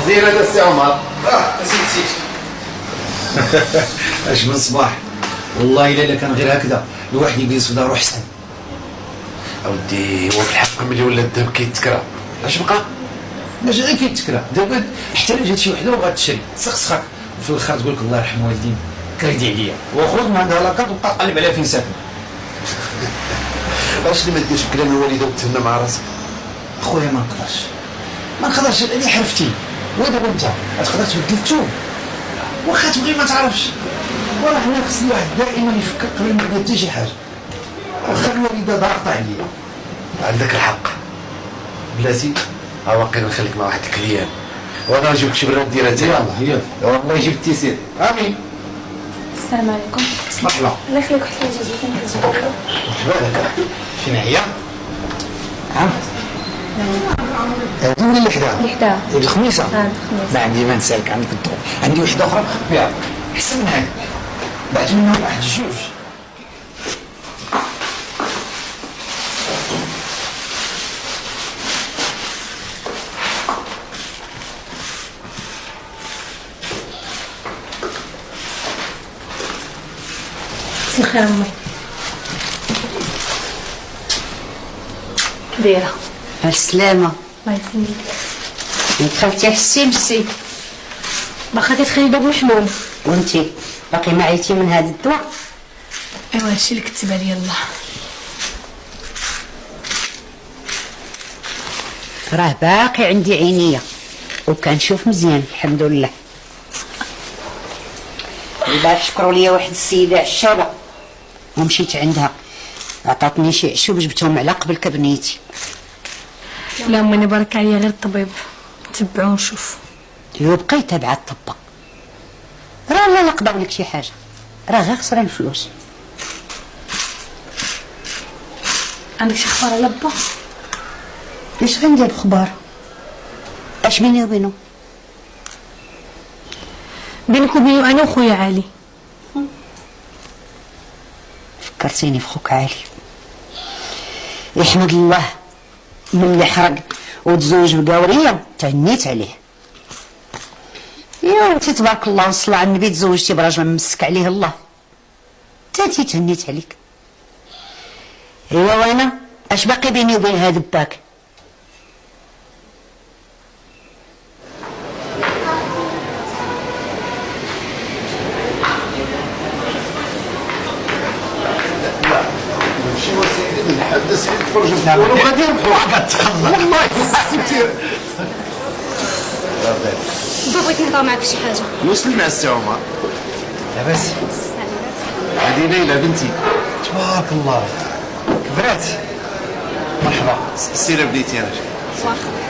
صباح زين هذا السي عمر. نسيت. اش من صباح والله الا كان غير هكذا الواحد يجلس في دارو حسن. اودي هو في الحق ملي ولا الذهب كيتكرى اش بقى؟ ماشي غير كيتكرا دابا حتى الا جات شي وحده وبغات تشري تسخسخك وفي الاخر تقول لك الله يرحم والدين كريدي عليا وخرج من عندها لاكارت وبقى تقلب عليها فين ساكن. علاش اللي ما ديرش بكلام الوالده وتهنى مع راسك؟ خويا ما نقدرش اللي حرفتي ودابا انت تقدر تبدل الثوب واخا تبغي ما تعرفش. وراه حنا خص الواحد دائما يفكر قبل ما يبدا حتى شي حاجه. واخا الوالده ضاغطه عليا. عندك الحق بلاتي. ها واقيلا نخليك مع واحد الكليان وانا نجيبك شي براد ديرها يلا والله يجيب التيسير. امين. السلام عليكم. مرحبا. الله يخليك واحد الحاجه فين كتجيبوا لي؟ بالك فين هي؟ هادي ولا اللي حداها؟ اللي حداها. الخميسه؟ الخميسه. ما عندي ما نسالك عندك الضوء. عندي وحده اخرى بها احسن من هذه بعت منها واحد جوج. مساء الخير امي. كبيره. السلامة. الله يسلمك. دخلتي حسي مسي باقا كتخلي الباب محموم. وانتي باقي ما عيتي من هذا الدواء؟ ايوا هادشي اللي كتب عليا الله. راه باقي عندي عينيا وكنشوف مزيان الحمد لله. البارح شكروا ليا واحد السيده عشابه ومشيت عندها عطاتني شي عشوب جبتهم على قبل كبنيتي. لا امي بارك عليا غير الطبيب نتبعو ونشوف. يو بقي تابعه الطبه راه لا نقدر لك شي حاجه راه غير خسران الفلوس. عندك شي اخبار على با؟ اش غندير بخبار؟ اش بيني وبينو؟ بينك وبينو انا وخويا علي. فكرتيني في خوك علي. يحمد الله ملي حرق وتزوج بقاوريه تهنيت عليه. يا انت تبارك الله والصلاة على النبي تزوجتي براجل ممسك عليه الله تاتي تهنيت عليك. ايوا وانا اش باقي بيني وبين هذا الباك؟ ماشي وسيدي نحدث فيك تفرج نقولوا غادي نروحوا كتخلى والله كثير. بغيت نهضر معاك في شي حاجه. مسلم مع السي عمر. لاباس؟ هذه ليلى بنتي. تبارك الله كبرات. مرحبا. سير بنيتي انا. واخا.